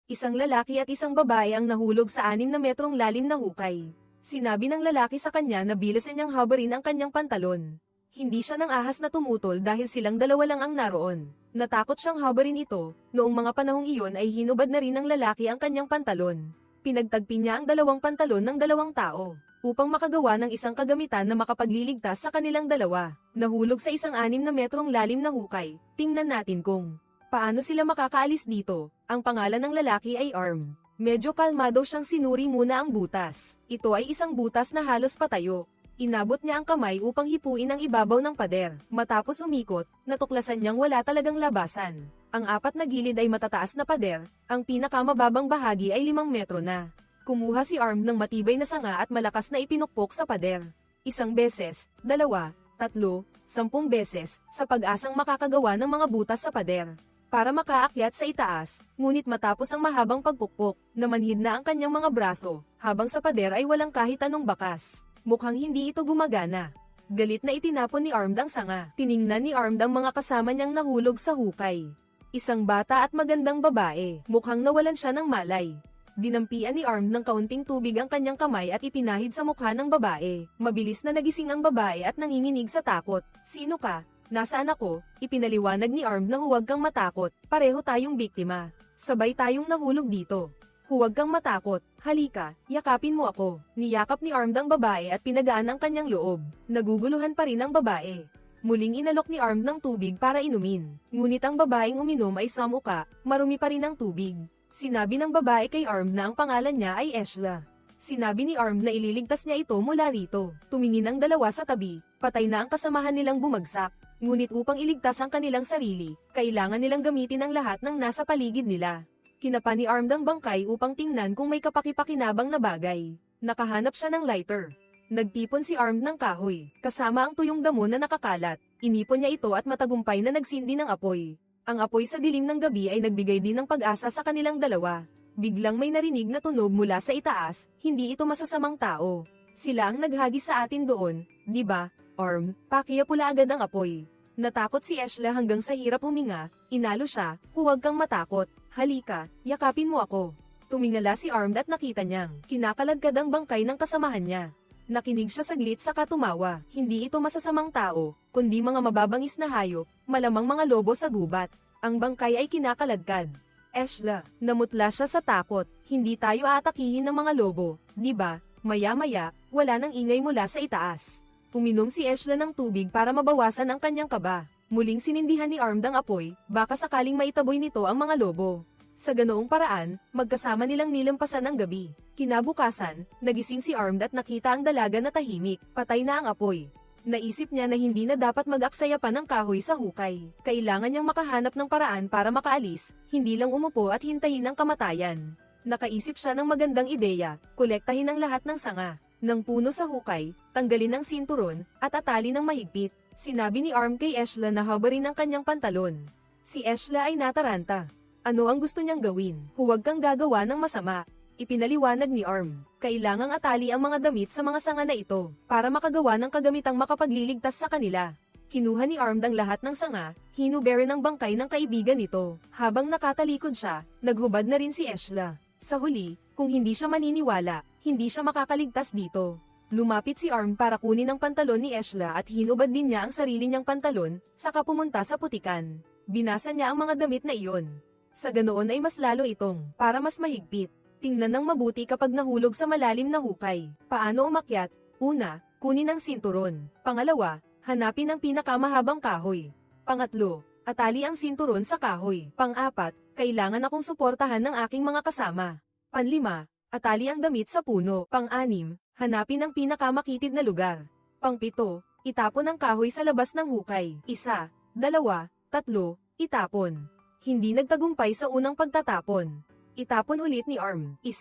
Isang lalaki at isang babae ang nahulog sa 6 na metrong lalim na hukay. Sinabi ng lalaki sa kanya na bilisan niyang habarin ang kanyang pantalon. Hindi siya nang ahas na tumutol dahil silang dalawa lang ang naroon. Natakot siyang habarin ito, noong mga panahong iyon ay hinubad na rin ng lalaki ang kanyang pantalon. Pinagtagpi niya ang dalawang pantalon ng dalawang tao, upang makagawa ng isang kagamitan na makapagliligtas sa kanilang dalawa. Nahulog sa isang 6 na metrong lalim na hukay. Tingnan natin kung paano sila makakaalis dito. Ang pangalan ng lalaki ay Arm. Medyo kalmado siyang sinuri muna ang butas. Ito ay isang butas na halos patayo. Inabot niya ang kamay upang hipuin ang ibabaw ng pader. Matapos umikot, natuklasan niyang wala talagang labasan. Ang 4 na gilid ay matataas na pader, ang pinakamababang bahagi ay 5 metro na. Kumuha si Arm ng matibay na sanga at malakas na ipinukpok sa pader. 1 beses, 2, 3, 10 beses, sa pag-asang makakagawa ng mga butas sa pader. Para makaakyat sa itaas, ngunit matapos ang mahabang pagpukpok, namanhid na ang kanyang mga braso, habang sa pader ay walang kahit anong bakas. Mukhang hindi ito gumagana. Galit na itinapon ni Armed ang sanga. Tiningnan ni Armed ang mga kasama niyang nahulog sa hukay. Isang bata at magandang babae. Mukhang nawalan siya ng malay. Dinampian ni Armed ng kaunting tubig ang kanyang kamay at ipinahid sa mukha ng babae. Mabilis na nagising ang babae at nanginginig sa takot. Sino ka? Nasaan ako? Ipinaliwanag ni Armed na huwag kang matakot. Pareho tayong biktima. Sabay tayong nahulog dito. Huwag kang matakot, halika, yakapin mo ako. Niyakap ni Armed ang babae at pinagaan ang kanyang loob. Naguguluhan pa rin ang babae. Muling inalok ni Armed ng tubig para inumin. Ngunit ang babaeng uminom ay samuka, marumi pa rin ang tubig. Sinabi ng babae kay Armed na ang pangalan niya ay Eshla. Sinabi ni Armed na ililigtas niya ito mula rito. Tumingin ang dalawa sa tabi, patay na ang kasamahan nilang bumagsak. Ngunit upang iligtas ang kanilang sarili, kailangan nilang gamitin ang lahat ng nasa paligid nila. Kinapa ni Armed ang bangkay upang tingnan kung may kapaki-pakinabang na bagay. Nakahanap siya ng lighter. Nagtipon si Armed ng kahoy, kasama ang tuyong damo na nakakalat. Inipon niya ito at matagumpay na nagsindi ng apoy. Ang apoy sa dilim ng gabi ay nagbigay din ng pag-asa sa kanilang dalawa. Biglang may narinig na tunog mula sa itaas, hindi ito masasamang tao. Sila ang naghagis sa atin doon, di ba, Armed? Pakiya pula agad ang apoy. Natakot si Eshla hanggang sa hirap huminga, inalo siya, huwag kang matakot, halika, yakapin mo ako. Tumingala si Armed at nakita niyang, kinakaladkad ang bangkay ng kasamahan niya. Nakinig siya saglit saka tumawa, hindi ito masasamang tao, kundi mga mababangis na hayop, malamang mga lobo sa gubat. Ang bangkay ay kinakaladkad. Eshla, namutla siya sa takot, hindi tayo aatakihin ng mga lobo, di ba? Maya-maya, wala nang ingay mula sa itaas. Uminom si Eshla ng tubig para mabawasan ang kanyang kaba. Muling sinindihan ni Armed ang apoy, baka sakaling maitaboy nito ang mga lobo. Sa ganoong paraan, magkasama nilang nilampasan ang gabi. Kinabukasan, nagising si Armed at nakita ang dalaga na tahimik, patay na ang apoy. Naisip niya na hindi na dapat mag-aksaya pa ng kahoy sa hukay. Kailangan niyang makahanap ng paraan para makaalis, hindi lang umupo at hintayin ang kamatayan. Nakaisip siya ng magandang ideya, kolektahin ang lahat ng sanga ng puno sa hukay, tanggalin ang sinturon, at atali ng mahigpit. Sinabi ni Arm kay Eshla na habarin ang kanyang pantalon. Si Eshla ay nataranta. Ano ang gusto niyang gawin? Huwag kang gagawa ng masama. Ipinaliwanag ni Arm. Kailangang atali ang mga damit sa mga sanga na ito, para makagawa ng kagamitang makapagliligtas sa kanila. Kinuha ni Arm ang lahat ng sanga, hinuberin ang bangkay ng kaibigan nito. Habang nakatalikod siya, naghubad na rin si Eshla. Sa huli, kung hindi siya maniniwala, hindi siya makakaligtas dito. Lumapit si Arm para kunin ang pantalon ni Eshla at hinubad din niya ang sarili niyang pantalon, saka pumunta sa putikan. Binasa niya ang mga damit na iyon. Sa ganoon ay mas lalo itong, para mas mahigpit. Tingnan ng mabuti kapag nahulog sa malalim na hukay. Paano umakyat? Una, kunin ang sinturon. Pangalawa, hanapin ang pinakamahabang kahoy. Pangatlo, atali ang sinturon sa kahoy. Pang-apat, kailangan akong suportahan ng aking mga kasama. Panlima, atali ang damit sa puno. Pang-anim, hanapin ang pinakamakitid na lugar. Pang-pito, itapon ang kahoy sa labas ng hukay. 1, 2, 3, itapon. Hindi nagtagumpay sa unang pagtatapon. Itapon ulit ni Arm. 1,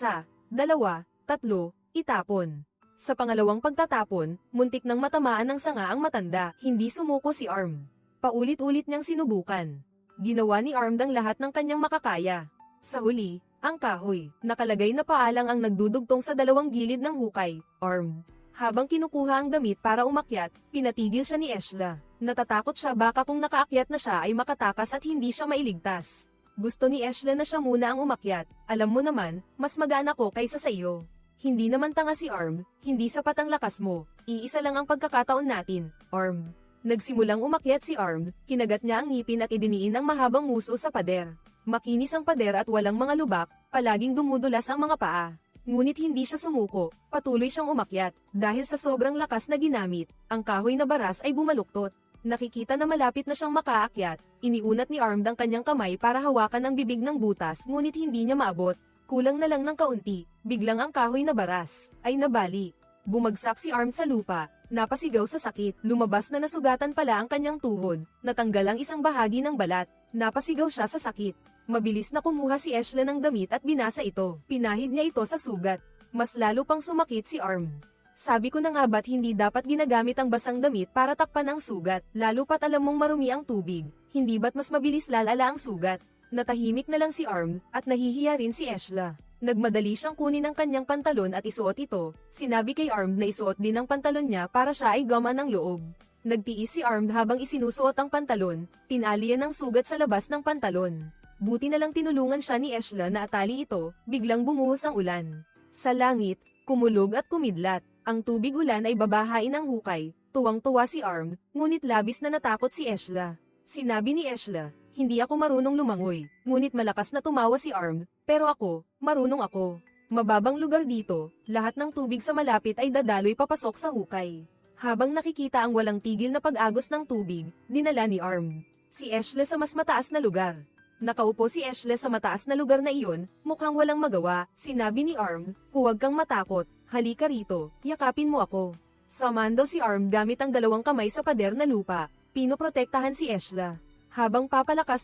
2, 3, itapon. Sa pangalawang pagtatapon, muntik nang matamaan ng sanga ang matanda. Hindi sumuko si Arm. Paulit-ulit niyang sinubukan. Ginawa ni Arm ang lahat ng kanyang makakaya. Sa huli, ang kahoy, nakalagay na paalang ang nagdudugtong sa dalawang gilid ng hukay. Arm. Habang kinukuha ang damit para umakyat, pinatigil siya ni Eshla. Natatakot siya baka kung nakaakyat na siya ay makatakas at hindi siya mailigtas. Gusto ni Ashla na siya muna ang umakyat, alam mo naman, mas magaan ako kaysa sa iyo. Hindi naman tanga si Arm, hindi sapat ang lakas mo, iisa lang ang pagkakataon natin, Arm. Nagsimulang umakyat si Arm, kinagat niya ang ngipin at idiniin ang mahabang muso sa pader. Makinis ang pader at walang mga lubak, palaging dumudulas ang mga paa. Ngunit hindi siya sumuko, patuloy siyang umakyat, dahil sa sobrang lakas na ginamit, ang kahoy na baras ay bumaluktot. Nakikita na malapit na siyang makaakyat, iniunat ni Arm ang kanyang kamay para hawakan ang bibig ng butas ngunit hindi niya maabot. Kulang na lang ng kaunti, biglang ang kahoy na baras ay nabali. Bumagsak si Arm sa lupa, napasigaw sa sakit, lumabas na nasugatan pala ang kanyang tuhod, natanggal ang isang bahagi ng balat, napasigaw siya sa sakit. Mabilis na kumuha si Ashla ng damit at binasa ito, pinahid niya ito sa sugat. Mas lalo pang sumakit si Arm. Sabi ko na nga ba't hindi dapat ginagamit ang basang damit para takpan ang sugat, lalo pat alam mong marumi ang tubig, hindi ba't mas mabilis lalala ang sugat. Natahimik na lang si Arm, at nahihiya rin si Ashla. Nagmadali siyang kunin ang kanyang pantalon at isuot ito, sinabi kay Arm na isuot din ang pantalon niya para siya ay gama ng loob. Nagtiis si Arm habang isinusuot ang pantalon, tinalian ang sugat sa labas ng pantalon. Buti na lang tinulungan siya ni Ashla na atali ito, biglang bumuhos ang ulan. Sa langit, kumulog at kumidlat. Ang tubig ulan ay babahain ng hukay, tuwang-tuwa si Arm, ngunit labis na natakot si Ashla. Sinabi ni Ashla, hindi ako marunong lumangoy, ngunit malakas na tumawa si Arm, pero ako, marunong ako. Mababang lugar dito, lahat ng tubig sa malapit ay dadaloy papasok sa hukay. Habang nakikita ang walang tigil na pag-agos ng tubig, dinala ni Arm si Ashla sa mas mataas na lugar. Nakaupo si Ashla sa mataas na lugar na iyon, mukhang walang magawa, sinabi ni Arm, huwag kang matakot. Halika rito, yakapin mo ako. Sumandal si Arm gamit ang dalawang kamay sa pader na lupa, pinoprotektahan si Ashla. Habang papalakas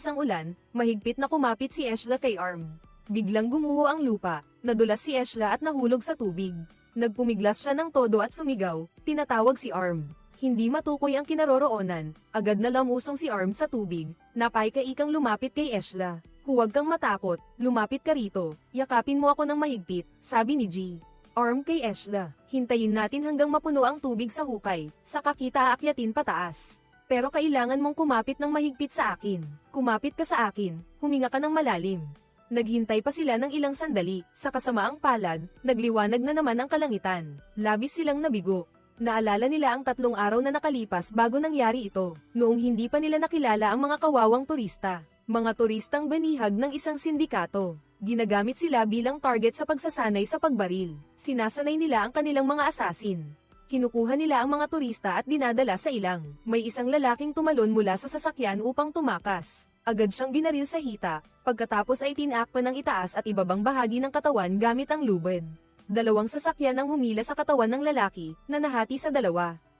ang ulan, mahigpit na kumapit si Ashla kay Arm. Biglang gumuho ang lupa, nadulas si Ashla at nahulog sa tubig. Nagpumiglas siya ng todo at sumigaw, tinatawag si Arm. Hindi matukoy ang kinaroroonan, agad na lamusong si Arm sa tubig, napaykaikang lumapit kay Ashla. Huwag kang matakot, lumapit ka rito, yakapin mo ako ng mahigpit, sabi ni G. Arm kay Ashla, hintayin natin hanggang mapuno ang tubig sa hukay, saka kita aakyatin pataas. Pero kailangan mong kumapit ng mahigpit sa akin. Kumapit ka sa akin, huminga ka ng malalim. Naghintay pa sila ng ilang sandali, sa kasamaang palad, nagliwanag na naman ang kalangitan. Labis silang nabigo. Naalala nila ang 3 araw na nakalipas bago nangyari ito, noong hindi pa nila nakilala ang mga kawawang turista. Mga turistang banihag ng isang sindikato. Ginagamit sila bilang target sa pagsasanay sa pagbaril. Sinasanay nila ang kanilang mga asasin. Kinukuha nila ang mga turista at dinadala sa ilang. May isang lalaking tumalon mula sa sasakyan upang tumakas. Agad siyang binaril sa hita, pagkatapos ay tinakpan ng itaas at ibabang bahagi ng katawan gamit ang lubid. 2 sasakyan ang humila sa katawan ng lalaki, na nahati sa 2.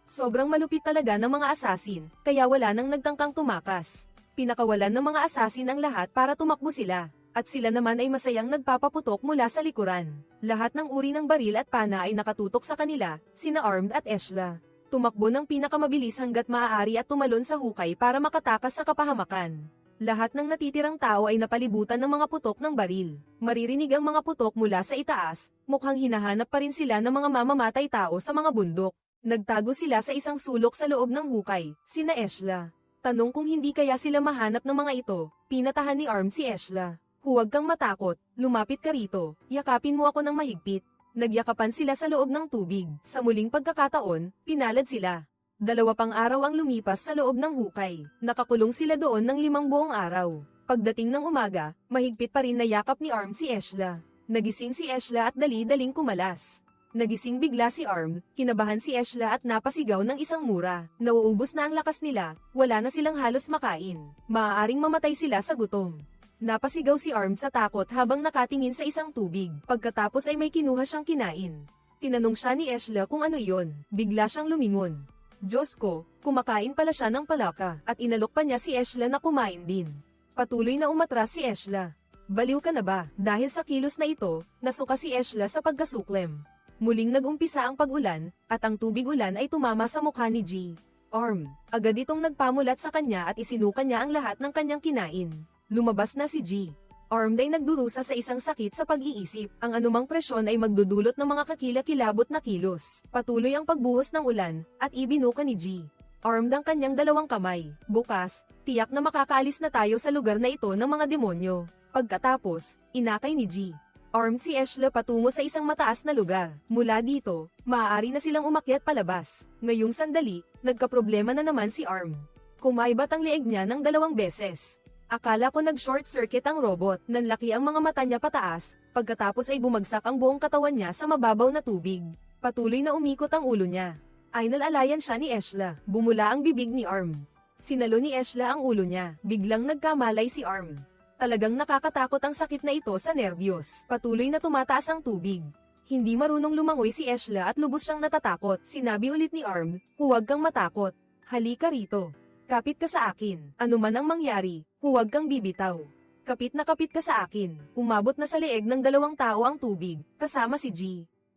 Sobrang malupit talaga ng mga asasin, kaya wala nang nagtangkang tumakas. Pinakawalan ng mga asasin ang lahat para tumakbo sila. At sila naman ay masayang nagpapaputok mula sa likuran. Lahat ng uri ng baril at pana ay nakatutok sa kanila, sina Armed at Ashla. Tumakbo ng pinakamabilis hanggat maaari at tumalon sa hukay para makatakas sa kapahamakan. Lahat ng natitirang tao ay napalibutan ng mga putok ng baril. Maririnig ang mga putok mula sa itaas, mukhang hinahanap pa rin sila ng mga mamamatay tao sa mga bundok. Nagtago sila sa isang sulok sa loob ng hukay, sina Ashla. Tanong kung hindi kaya sila mahanap ng mga ito, pinatahan ni Armed si Ashla. Huwag kang matakot, lumapit ka rito, yakapin mo ako ng mahigpit. Nagyakapan sila sa loob ng tubig. Sa muling pagkakataon, pinalad sila. 2 pang araw ang lumipas sa loob ng hukay. Nakakulong sila doon ng 5 buong araw. Pagdating ng umaga, mahigpit pa rin na yakap ni Arm si Ashla. Nagising si Ashla at dali-daling kumalas. Nagising bigla si Arm, kinabahan si Ashla at napasigaw ng isang mura. Nauubos na ang lakas nila, wala na silang halos makain. Maaaring mamatay sila sa gutom. Napasigaw si Arm sa takot habang nakatingin sa isang tubig. Pagkatapos ay may kinuha siyang kinain. Tinanong siya ni Ashla kung ano yon. Bigla siyang lumingon. Diyos ko, kumakain pala siya ng palaka. At inalok pa niya si Ashla na kumain din. Patuloy na umatras si Ashla. Baliw ka na ba? Dahil sa kilos na ito, nasuka si Ashla sa pagkasuklem. Muling nag-umpisa ang pag-ulan, at ang tubig ulan ay tumama sa mukha ni G. Arm, agad itong nagpamulat sa kanya at isinuka niya ang lahat ng kanyang kinain. Lumabas na si G. Armed ay nagdurusa sa isang sakit sa pag-iisip. Ang anumang presyon ay magdudulot ng mga kakilakilabot na kilos. Patuloy ang pagbuhos ng ulan, at ibinuka ni G. Armed ang kanyang dalawang kamay. Bukas, tiyak na makakaalis na tayo sa lugar na ito ng mga demonyo. Pagkatapos, inakay ni G. Armed si Ashla patungo sa isang mataas na lugar. Mula dito, maaari na silang umakyat palabas. Ngayong sandali, nagkaproblema na naman si Arm. Kumaibat ang leeg niya ng 2 beses. Akala ko nag-short circuit ang robot, nanlaki ang mga mata niya pataas, pagkatapos ay bumagsak ang buong katawan niya sa mababaw na tubig. Patuloy na umikot ang ulo niya. Ay nalalayan siya ni Ashla. Bumula ang bibig ni Arm. Sinalo ni Ashla ang ulo niya. Biglang nagkamalay si Arm. Talagang nakakatakot ang sakit na ito sa nerbiyos. Patuloy na tumataas ang tubig. Hindi marunong lumangoy si Ashla at lubos siyang natatakot. Sinabi ulit ni Arm, huwag kang matakot. Halika rito. Kapit ka sa akin. Ano man ang mangyari, huwag kang bibitaw. Kapit ka sa akin. Umabot na sa leeg ng 2 tao ang tubig, kasama si G.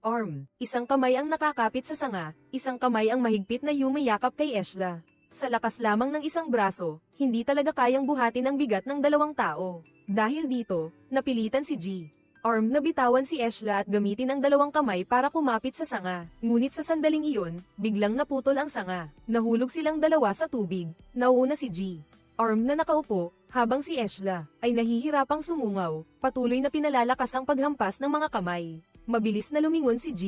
Arm. Isang kamay ang nakakapit sa sanga, isang kamay ang mahigpit na yumayakap kay Ashla. Sa lakas lamang ng isang braso, hindi talaga kayang buhatin ang bigat ng 2 tao. Dahil dito, napilitan si G. Arm na bitawan si Ashla at gamitin ang 2 kamay para kumapit sa sanga. Ngunit sa sandaling iyon, biglang naputol ang sanga. Nahulog silang 2 sa tubig. Nauna si G. Arm na nakaupo, habang si Ashla ay nahihirapang sumungaw. Patuloy na pinalalakas ang paghampas ng mga kamay. Mabilis na lumingon si G.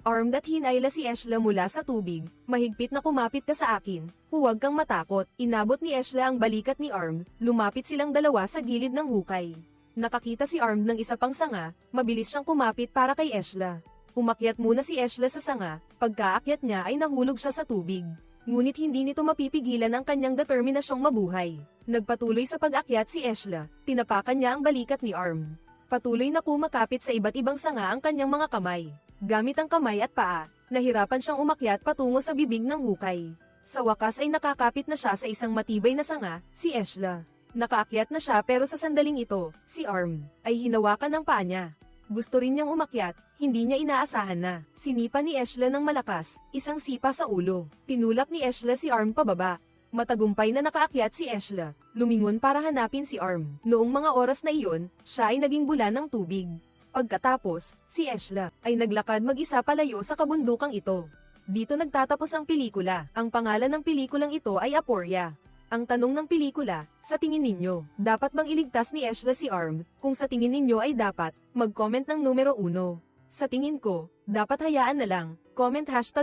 Armed at hinayla si Ashla mula sa tubig. Mahigpit na kumapit ka sa akin. Huwag kang matakot. Inabot ni Ashla ang balikat ni Arm. Lumapit silang 2 sa gilid ng hukay. Nakakita si Arm ng isa pang sanga, mabilis siyang kumapit para kay Ashla. Umakyat muna si Ashla sa sanga, pagkaakyat niya ay nahulog siya sa tubig. Ngunit hindi nito mapipigilan ang kanyang determinasyong mabuhay. Nagpatuloy sa pag-akyat si Ashla, tinapakan niya ang balikat ni Arm. Patuloy na kumakapit sa iba't ibang sanga ang kanyang mga kamay. Gamit ang kamay at paa, nahirapan siyang umakyat patungo sa bibig ng hukay. Sa wakas ay nakakapit na siya sa isang matibay na sanga, si Ashla. Nakaakyat na siya pero sa sandaling ito, si Arm, ay hinawakan ng paa niya. Gusto rin niyang umakyat, hindi niya inaasahan na. Sinipa ni Ashla ng malakas, isang sipa sa ulo. Tinulak ni Ashla si Arm pababa. Matagumpay na nakaakyat si Ashla. Lumingon para hanapin si Arm. Noong mga oras na iyon, siya ay naging bula ng tubig. Pagkatapos, si Ashla ay naglakad mag-isa palayo sa kabundukang ito. Dito nagtatapos ang pelikula. Ang pangalan ng pelikulang ito ay Aporia. Ang tanong ng pelikula, sa tingin ninyo, dapat bang iligtas ni Ashla si Arm? Kung sa tingin ninyo ay dapat, mag-comment ng numero 1. Sa tingin ko, dapat hayaan na lang, comment #2.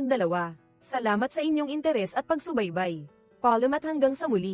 Salamat sa inyong interes at pagsubaybay. Paalam at hanggang sa muli.